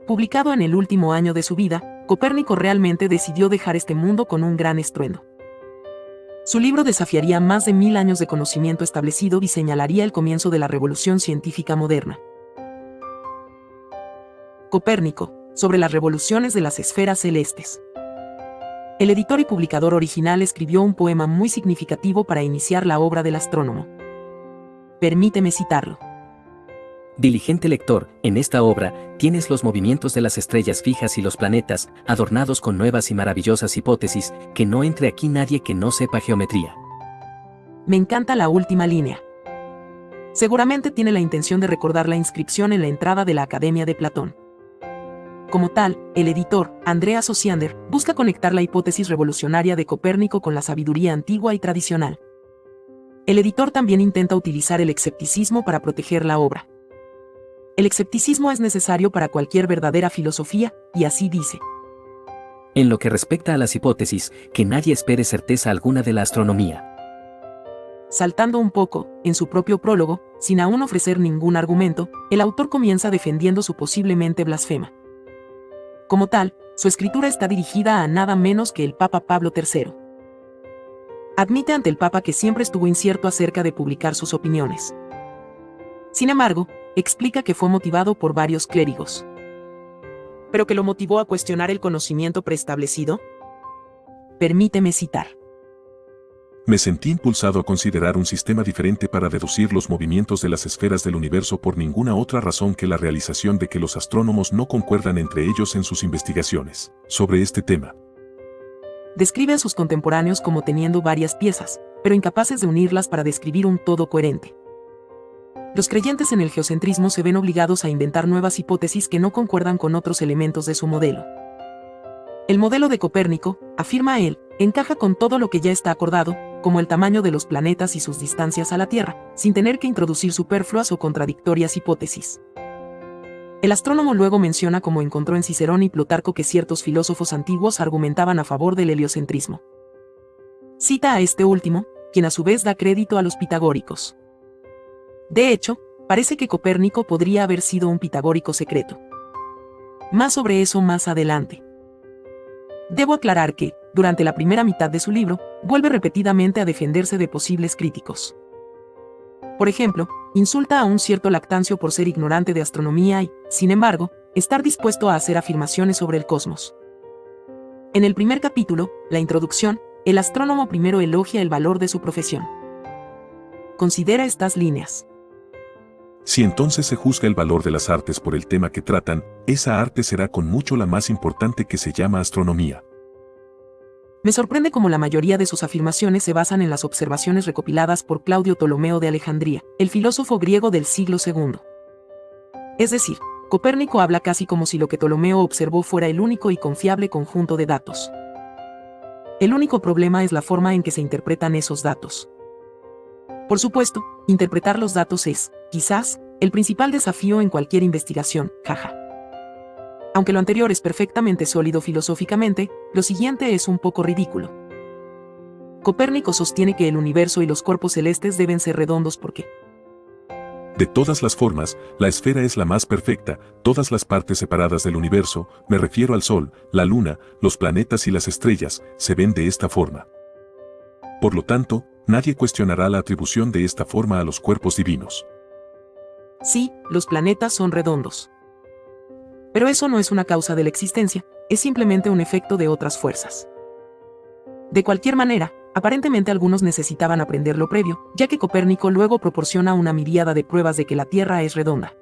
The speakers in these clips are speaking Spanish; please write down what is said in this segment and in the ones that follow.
Publicado en el último año de su vida, Copérnico realmente decidió dejar este mundo con un gran estruendo. Su libro desafiaría más de 1000 años de conocimiento establecido y señalaría el comienzo de la revolución científica moderna. Copérnico, sobre las revoluciones de las esferas celestes. El editor y publicador original escribió un poema muy significativo para iniciar la obra del astrónomo. Permíteme citarlo. Diligente lector, en esta obra, tienes los movimientos de las estrellas fijas y los planetas, adornados con nuevas y maravillosas hipótesis, que no entre aquí nadie que no sepa geometría. Me encanta la última línea. Seguramente tiene la intención de recordar la inscripción en la entrada de la Academia de Platón. Como tal, el editor, Andreas Osiander, busca conectar la hipótesis revolucionaria de Copérnico con la sabiduría antigua y tradicional. El editor también intenta utilizar el escepticismo para proteger la obra. El escepticismo es necesario para cualquier verdadera filosofía, y así dice. En lo que respecta a las hipótesis, que nadie espere certeza alguna de la astronomía. Saltando un poco, en su propio prólogo, sin aún ofrecer ningún argumento, el autor comienza defendiendo su posiblemente blasfema. Como tal, su escritura está dirigida a nada menos que el Papa Pablo III. Admite ante el Papa que siempre estuvo incierto acerca de publicar sus opiniones. Sin embargo, explica que fue motivado por varios clérigos. ¿Pero que lo motivó a cuestionar el conocimiento preestablecido? Permíteme citar. Me sentí impulsado a considerar un sistema diferente para deducir los movimientos de las esferas del universo por ninguna otra razón que la realización de que los astrónomos no concuerdan entre ellos en sus investigaciones sobre este tema. Describe a sus contemporáneos como teniendo varias piezas, pero incapaces de unirlas para describir un todo coherente. Los creyentes en el geocentrismo se ven obligados a inventar nuevas hipótesis que no concuerdan con otros elementos de su modelo. El modelo de Copérnico, afirma él, encaja con todo lo que ya está acordado, como el tamaño de los planetas y sus distancias a la Tierra, sin tener que introducir superfluas o contradictorias hipótesis. El astrónomo luego menciona cómo encontró en Cicerón y Plutarco que ciertos filósofos antiguos argumentaban a favor del heliocentrismo. Cita a este último, quien a su vez da crédito a los pitagóricos. De hecho, parece que Copérnico podría haber sido un pitagórico secreto. Más sobre eso más adelante. Debo aclarar que, durante la primera mitad de su libro, vuelve repetidamente a defenderse de posibles críticos. Por ejemplo, insulta a un cierto Lactancio por ser ignorante de astronomía y, sin embargo, estar dispuesto a hacer afirmaciones sobre el cosmos. En el primer capítulo, la introducción, el astrónomo primero elogia el valor de su profesión. Considera estas líneas. Si entonces se juzga el valor de las artes por el tema que tratan, esa arte será con mucho la más importante, que se llama astronomía. Me sorprende cómo la mayoría de sus afirmaciones se basan en las observaciones recopiladas por Claudio Ptolomeo de Alejandría, el filósofo griego del siglo II. Es decir, Copérnico habla casi como si lo que Ptolomeo observó fuera el único y confiable conjunto de datos. El único problema es la forma en que se interpretan esos datos. Por supuesto, interpretar los datos es, quizás, el principal desafío en cualquier investigación, jaja. Aunque lo anterior es perfectamente sólido filosóficamente, lo siguiente es un poco ridículo. Copérnico sostiene que el universo y los cuerpos celestes deben ser redondos porque, de todas las formas, la esfera es la más perfecta. Todas las partes separadas del universo, me refiero al Sol, la Luna, los planetas y las estrellas, se ven de esta forma. Por lo tanto, nadie cuestionará la atribución de esta forma a los cuerpos divinos. Sí, los planetas son redondos. Pero eso no es una causa de la existencia, es simplemente un efecto de otras fuerzas. De cualquier manera, aparentemente algunos necesitaban aprender lo previo, ya que Copérnico luego proporciona una miríada de pruebas de que la Tierra es redonda.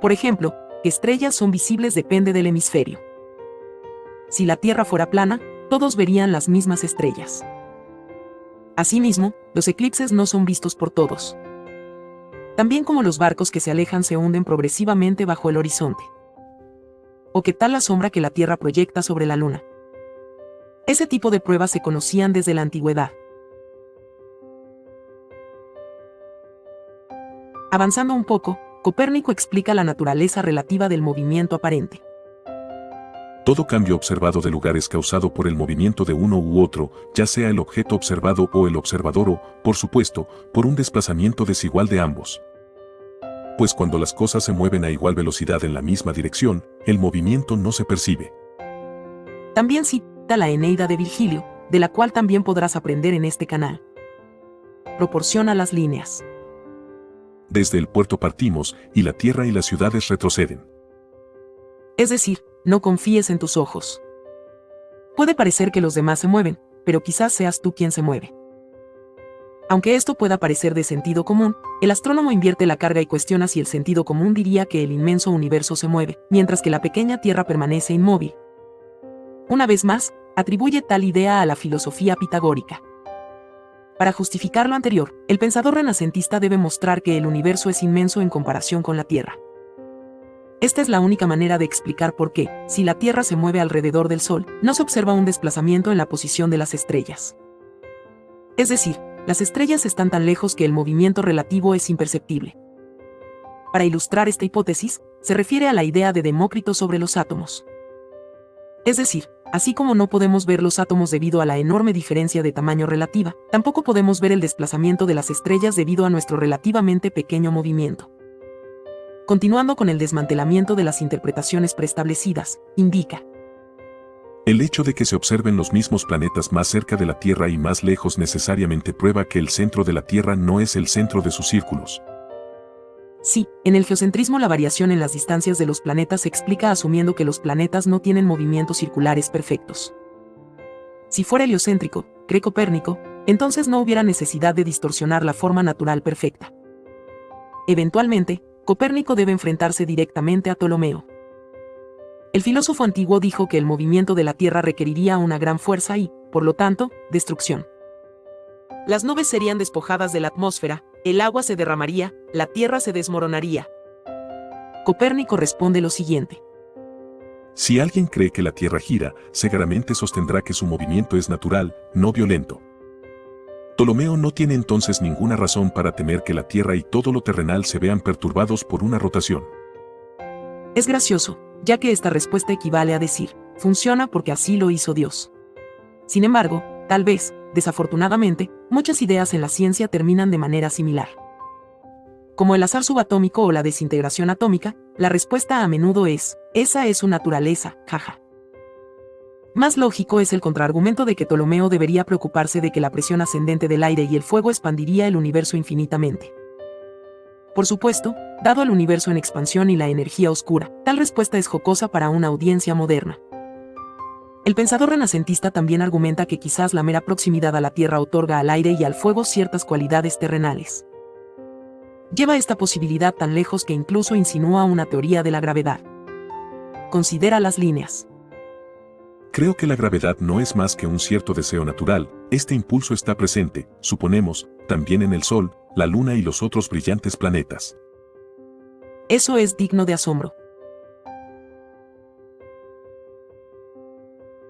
Por ejemplo, que estrellas son visibles depende del hemisferio. Si la Tierra fuera plana, todos verían las mismas estrellas. Asimismo, los eclipses no son vistos por todos. También como los barcos que se alejan se hunden progresivamente bajo el horizonte. ¿O qué tal la sombra que la Tierra proyecta sobre la Luna? Ese tipo de pruebas se conocían desde la antigüedad. Avanzando un poco, Copérnico explica la naturaleza relativa del movimiento aparente. Todo cambio observado de lugar es causado por el movimiento de uno u otro, ya sea el objeto observado o el observador o, por supuesto, por un desplazamiento desigual de ambos. pues cuando las cosas se mueven a igual velocidad en la misma dirección, el movimiento no se percibe. También cita la Eneida de Virgilio, de la cual también podrás aprender en este canal. Proporciona las líneas. Desde el puerto partimos, y la tierra y las ciudades retroceden. Es decir, no confíes en tus ojos. Puede parecer que los demás se mueven, pero quizás seas tú quien se mueve. Aunque esto pueda parecer de sentido común, el astrónomo invierte la carga y cuestiona si el sentido común diría que el inmenso universo se mueve, mientras que la pequeña Tierra permanece inmóvil. Una vez más, atribuye tal idea a la filosofía pitagórica. Para justificar lo anterior, el pensador renacentista debe mostrar que el universo es inmenso en comparación con la Tierra. Esta es la única manera de explicar por qué, si la Tierra se mueve alrededor del Sol, no se observa un desplazamiento en la posición de las estrellas. Es decir, las estrellas están tan lejos que el movimiento relativo es imperceptible. Para ilustrar esta hipótesis, se refiere a la idea de Demócrito sobre los átomos. Es decir, así como no podemos ver los átomos debido a la enorme diferencia de tamaño relativa, tampoco podemos ver el desplazamiento de las estrellas debido a nuestro relativamente pequeño movimiento. Continuando con el desmantelamiento de las interpretaciones preestablecidas, indica: el hecho de que se observen los mismos planetas más cerca de la Tierra y más lejos necesariamente prueba que el centro de la Tierra no es el centro de sus círculos. Sí, en el geocentrismo la variación en las distancias de los planetas se explica asumiendo que los planetas no tienen movimientos circulares perfectos. Si fuera heliocéntrico, cree Copérnico, entonces no hubiera necesidad de distorsionar la forma natural perfecta. Eventualmente, Copérnico debe enfrentarse directamente a Ptolomeo. El filósofo antiguo dijo que el movimiento de la Tierra requeriría una gran fuerza y, por lo tanto, destrucción. Las nubes serían despojadas de la atmósfera, el agua se derramaría, la Tierra se desmoronaría. Copérnico responde lo siguiente: si alguien cree que la Tierra gira, seguramente sostendrá que su movimiento es natural, no violento. Ptolomeo no tiene entonces ninguna razón para temer que la Tierra y todo lo terrenal se vean perturbados por una rotación. Es gracioso, ya que esta respuesta equivale a decir, funciona porque así lo hizo Dios. Sin embargo, tal vez, desafortunadamente, muchas ideas en la ciencia terminan de manera similar. Como el azar subatómico o la desintegración atómica, la respuesta a menudo es, esa es su naturaleza, jaja. Más lógico es el contraargumento de que Ptolomeo debería preocuparse de que la presión ascendente del aire y el fuego expandiría el universo infinitamente. Por supuesto, dado el universo en expansión y la energía oscura, tal respuesta es jocosa para una audiencia moderna. El pensador renacentista también argumenta que quizás la mera proximidad a la Tierra otorga al aire y al fuego ciertas cualidades terrenales. Lleva esta posibilidad tan lejos que incluso insinúa una teoría de la gravedad. Considera las líneas. Creo que la gravedad no es más que un cierto deseo natural, este impulso está presente, suponemos, también en el Sol, la Luna y los otros brillantes planetas. Eso es digno de asombro.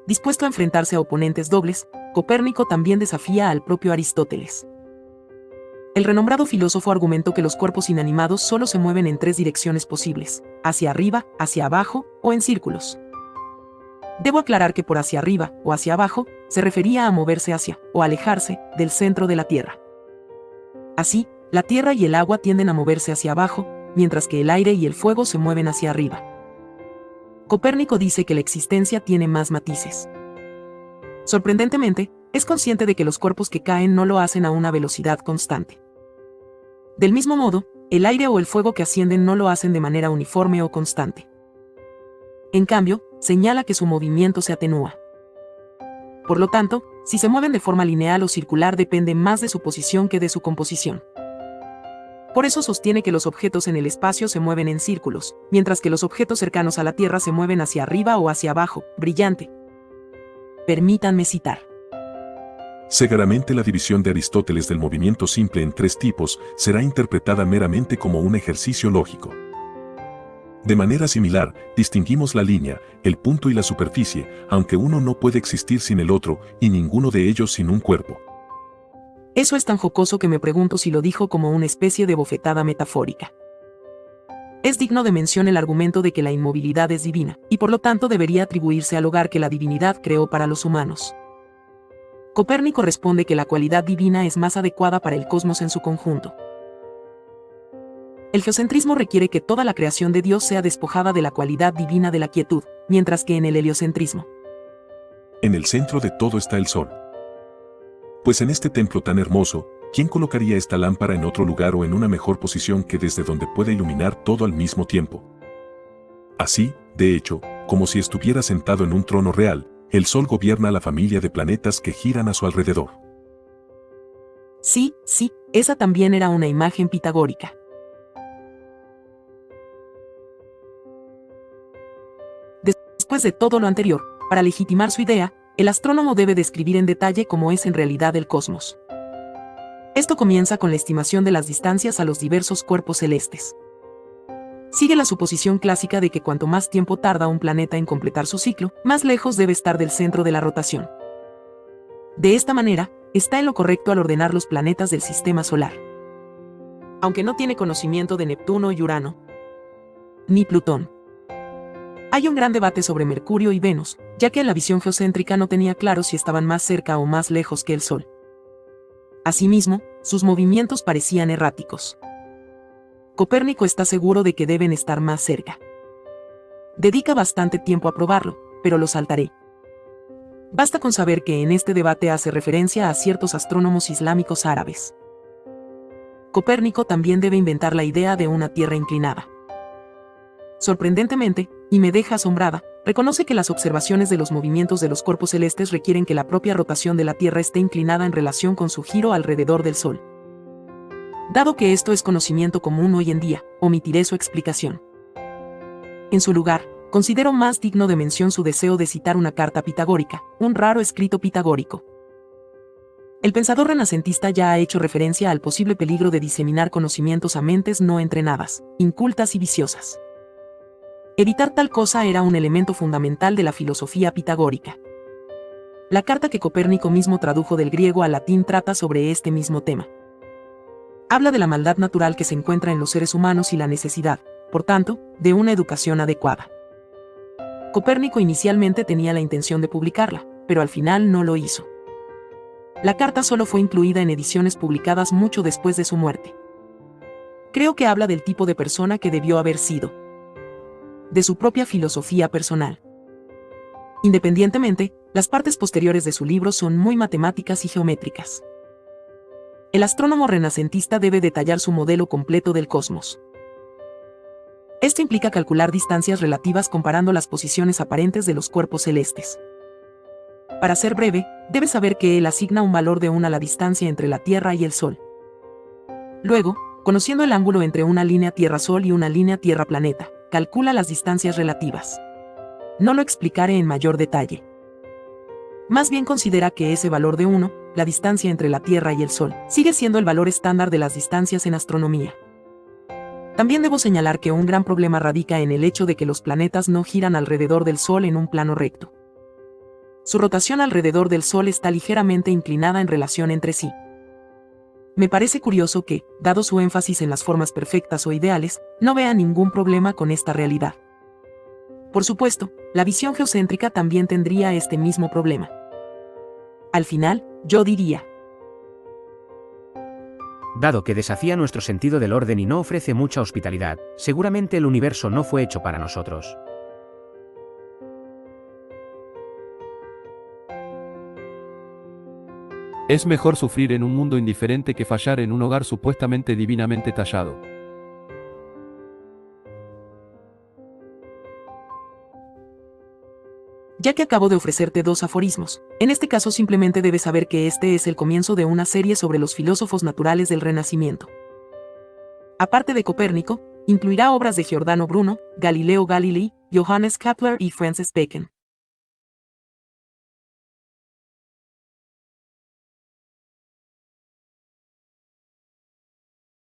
Dispuesto a enfrentarse a oponentes dobles, Copérnico también desafía al propio Aristóteles. El renombrado filósofo argumentó que los cuerpos inanimados solo se mueven en tres direcciones posibles, hacia arriba, hacia abajo o en círculos. Debo aclarar que por hacia arriba o hacia abajo se refería a moverse hacia o alejarse del centro de la Tierra. Así, la Tierra y el agua tienden a moverse hacia abajo, mientras que el aire y el fuego se mueven hacia arriba. Copérnico dice que la existencia tiene más matices. Sorprendentemente, es consciente de que los cuerpos que caen no lo hacen a una velocidad constante. Del mismo modo, el aire o el fuego que ascienden no lo hacen de manera uniforme o constante. En cambio, señala que su movimiento se atenúa. Por lo tanto, si se mueven de forma lineal o circular depende más de su posición que de su composición. Por eso sostiene que los objetos en el espacio se mueven en círculos, mientras que los objetos cercanos a la Tierra se mueven hacia arriba o hacia abajo, brillante. Permítanme citar. Seguramente la división de Aristóteles del movimiento simple en tres tipos será interpretada meramente como un ejercicio lógico. De manera similar, distinguimos la línea, el punto y la superficie, aunque uno no puede existir sin el otro y ninguno de ellos sin un cuerpo. Eso es tan jocoso que me pregunto si lo dijo como una especie de bofetada metafórica. Es digno de mención el argumento de que la inmovilidad es divina, y por lo tanto debería atribuirse al hogar que la divinidad creó para los humanos. Copérnico responde que la cualidad divina es más adecuada para el cosmos en su conjunto. El geocentrismo requiere que toda la creación de Dios sea despojada de la cualidad divina de la quietud, mientras que en el heliocentrismo, En el centro de todo está el sol. Pues en este templo tan hermoso, ¿quién colocaría esta lámpara en otro lugar o en una mejor posición que desde donde pueda iluminar todo al mismo tiempo? Así, de hecho, como si estuviera sentado en un trono real, el sol gobierna a la familia de planetas que giran a su alrededor. sí, esa también era una imagen pitagórica. Después de todo lo anterior, para legitimar su idea, el astrónomo debe describir en detalle cómo es en realidad el cosmos. Esto comienza con la estimación de las distancias a los diversos cuerpos celestes. Sigue la suposición clásica de que cuanto más tiempo tarda un planeta en completar su ciclo, más lejos debe estar del centro de la rotación. De esta manera, está en lo correcto al ordenar los planetas del sistema solar. Aunque no tiene conocimiento de Neptuno y Urano, ni Plutón. Hay un gran debate sobre Mercurio y Venus, ya que en la visión geocéntrica no tenía claro si estaban más cerca o más lejos que el Sol. Asimismo, sus movimientos parecían erráticos. Copérnico está seguro de que deben estar más cerca. Dedica bastante tiempo a probarlo, pero lo saltaré. Basta con saber que en este debate hace referencia a ciertos astrónomos islámicos árabes. Copérnico también debe inventar la idea de una Tierra inclinada. Sorprendentemente, y me deja asombrada, reconoce que las observaciones de los movimientos de los cuerpos celestes requieren que la propia rotación de la Tierra esté inclinada en relación con su giro alrededor del Sol. Dado que esto es conocimiento común hoy en día, omitiré su explicación. En su lugar, considero más digno de mención su deseo de citar una carta pitagórica, un raro escrito pitagórico. El pensador renacentista ya ha hecho referencia al posible peligro de diseminar conocimientos a mentes no entrenadas, incultas y viciosas. Evitar tal cosa era un elemento fundamental de la filosofía pitagórica. La carta que Copérnico mismo tradujo del griego al latín trata sobre este mismo tema. Habla de la maldad natural que se encuentra en los seres humanos y la necesidad, por tanto, de una educación adecuada. Copérnico inicialmente tenía la intención de publicarla, pero al final no lo hizo. La carta solo fue incluida en ediciones publicadas mucho después de su muerte. Creo que habla del tipo de persona que debió haber sido, de su propia filosofía personal. Independientemente, las partes posteriores de su libro son muy matemáticas y geométricas. El astrónomo renacentista debe detallar su modelo completo del cosmos. Esto implica calcular distancias relativas comparando las posiciones aparentes de los cuerpos celestes. Para ser breve, debe saber que él asigna un valor de 1 a la distancia entre la Tierra y el Sol. Luego, conociendo el ángulo entre una línea Tierra-Sol y una línea Tierra-Planeta, calcula las distancias relativas. No lo explicaré en mayor detalle. Más bien considera que ese valor de 1, la distancia entre la Tierra y el Sol, sigue siendo el valor estándar de las distancias en astronomía. También debo señalar que un gran problema radica en el hecho de que los planetas no giran alrededor del Sol en un plano recto. Su rotación alrededor del Sol está ligeramente inclinada en relación entre sí. Me parece curioso que, dado su énfasis en las formas perfectas o ideales, no vea ningún problema con esta realidad. Por supuesto, la visión geocéntrica también tendría este mismo problema. Al final, yo diría: dado que desafía nuestro sentido del orden y no ofrece mucha hospitalidad, seguramente el universo no fue hecho para nosotros. Es mejor sufrir en un mundo indiferente que fallar en un hogar supuestamente divinamente tallado. Ya que acabo de ofrecerte 2 aforismos, en este caso simplemente debes saber que este es el comienzo de una serie sobre los filósofos naturales del Renacimiento. Aparte de Copérnico, incluirá obras de Giordano Bruno, Galileo Galilei, Johannes Kepler y Francis Bacon.